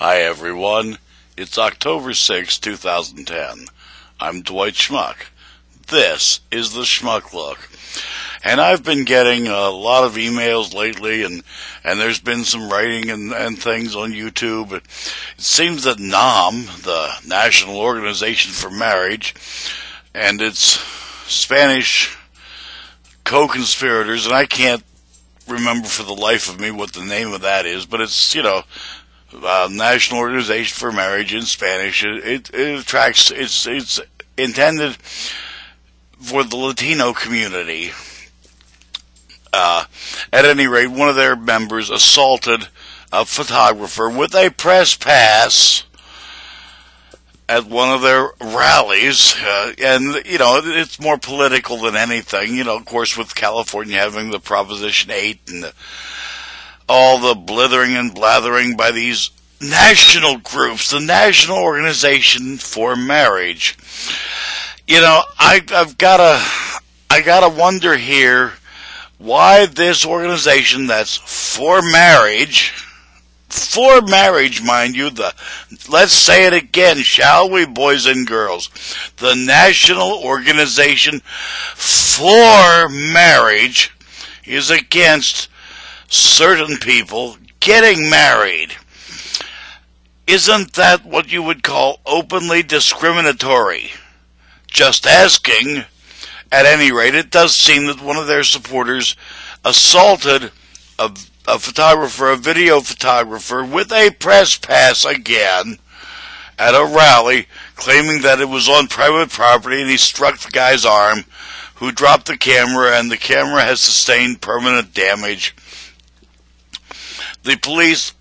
Hi everyone, it's October 6, 2010. I'm Dwight Schmuck. This is the Schmuck Look. And I've been getting a lot of emails lately, and there's been some writing and things on YouTube. It seems that NOM, the National Organization for Marriage, and its Spanish co-conspirators, and I can't remember for the life of me what the name of that is, but it's, National Organization for Marriage in Spanish. It attracts, it's intended for the Latino community. At any rate, one of their members assaulted a photographer with a press pass at one of their rallies, and, it's more political than anything, of course, with California having the Proposition 8 and all the blithering and blathering by these national groups, the National Organization for Marriage. I gotta wonder here why this organization that's for marriage, mind you, let's say it again, shall we, boys and girls? The National Organization for Marriage is against certain people getting married. Isn't that what you would call openly discriminatory? Just asking. At any rate, it does seem that one of their supporters assaulted a photographer, a video photographer, with a press pass again at a rally, claiming that it was on private property, and he struck the guy's arm, who dropped the camera, and the camera has sustained permanent damage. The police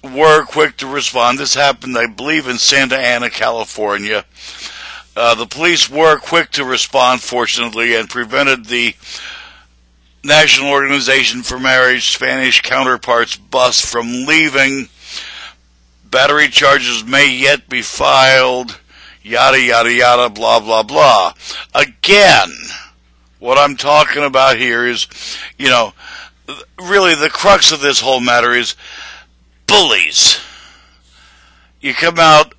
were quick to respond. This happened, I believe, in Santa Ana, California. The police were quick to respond, fortunately, and prevented the National Organization for Marriage Spanish counterpart's bus from leaving. Battery charges may yet be filed, yada, yada, yada, blah, blah, blah. Again, what I'm talking about here is, really the crux of this whole matter is bullies. You come out,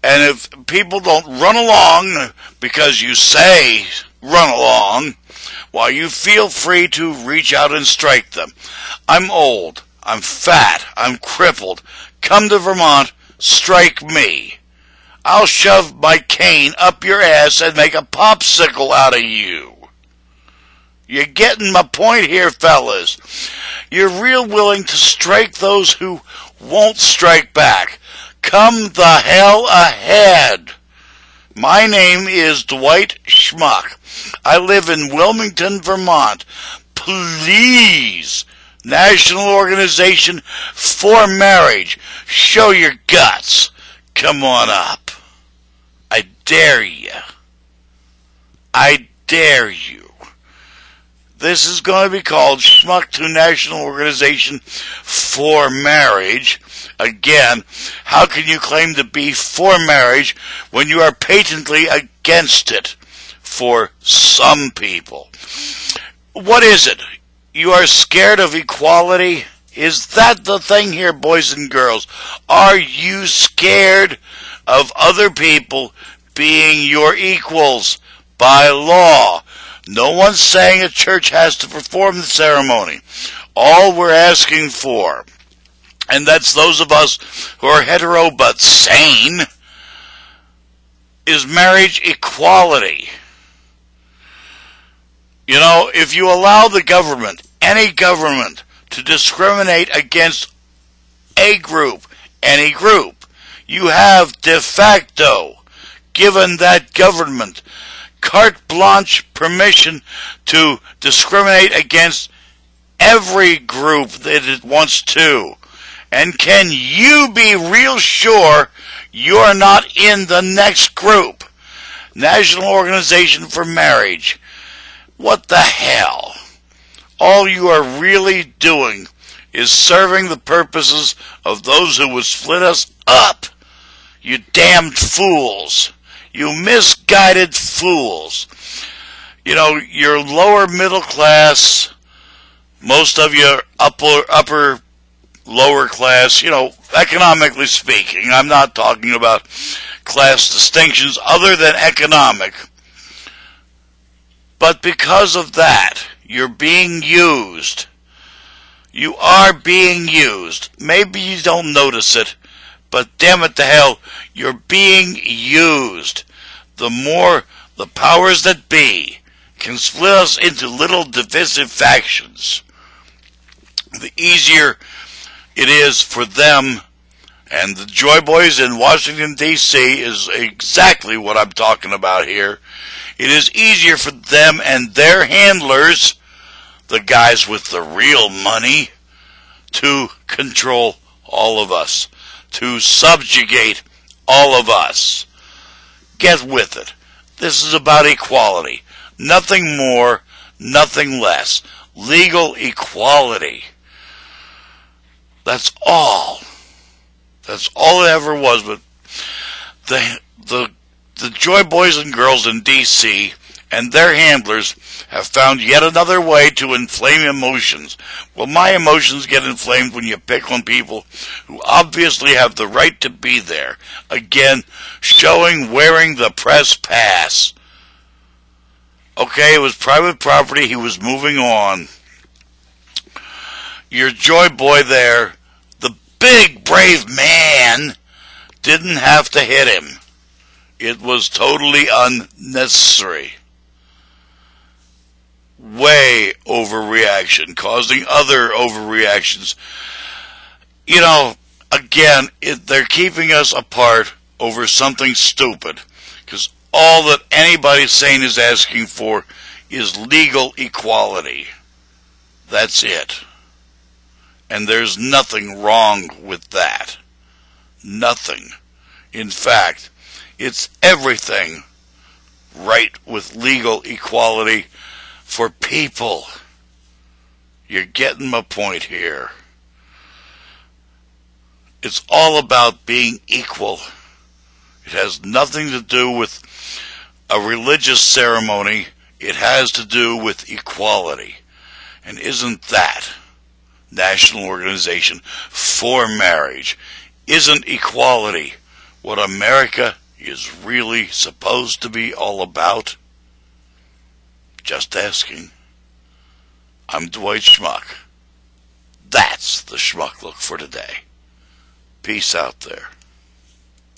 and if people don't run along because you say run along, well, you feel free to reach out and strike them. I'm old, I'm fat, I'm crippled. Come to Vermont, strike me. I'll shove my cane up your ass and make a popsicle out of you. You're getting my point here, fellas. You're real willing to strike those who won't strike back. Come the hell ahead. My name is Dwight Schmuck. I live in Wilmington, Vermont. Please, National Organization for Marriage, show your guts. Come on up. I dare you. I dare you. This is going to be called Schmuck to National Organization for Marriage. Again, how can you claim to be for marriage when you are patently against it for some people? What is it? You are scared of equality? Is that the thing here, boys and girls? Are you scared of other people being your equals by law? No one's saying a church has to perform the ceremony. All we're asking for, and that's those of us who are hetero but sane, is marriage equality. If you allow the government, any government, to discriminate against a group, any group, you have de facto given that government carte blanche permission to discriminate against every group that it wants to. And can you be real sure you're not in the next group? National Organization for Marriage. What the hell? All you are really doing is serving the purposes of those who would split us up. You damned fools. You misguided fools. You're lower middle class. Most of you are upper lower class, economically speaking. I'm not talking about class distinctions other than economic. But because of that, you're being used. You are being used. Maybe you don't notice it, but damn it to hell, you're being used. The more the powers that be can split us into little divisive factions, the easier it is for them. And the Joy Boys in Washington, D.C. is exactly what I'm talking about here. It is easier for them and their handlers, the guys with the real money, to control all of us, to subjugate all of us. Get with it. This is about equality. Nothing more, nothing less. Legal equality. That's all. That's all it ever was. But the Joy Boys and girls in D.C. and their handlers have found yet another way to inflame emotions. Well, my emotions get inflamed when you pick on people who obviously have the right to be there. Again, wearing the press pass. Okay, it was private property. He was moving on. Your Joy Boy there, the big brave man, didn't have to hit him. It was totally unnecessary. Way overreaction, causing other overreactions. Again, they're keeping us apart over something stupid, because all that anybody sane is asking for is legal equality. That's it. And there's nothing wrong with that. Nothing. In fact, it's everything right with legal equality for people. You're getting my point here. It's all about being equal. It has nothing to do with a religious ceremony. It has to do with equality. And isn't that National Organization for Marriage? Isn't equality what America is really supposed to be all about? Just asking. I'm Dwight Schmuck. That's the Schmuck Look for today. Peace out there.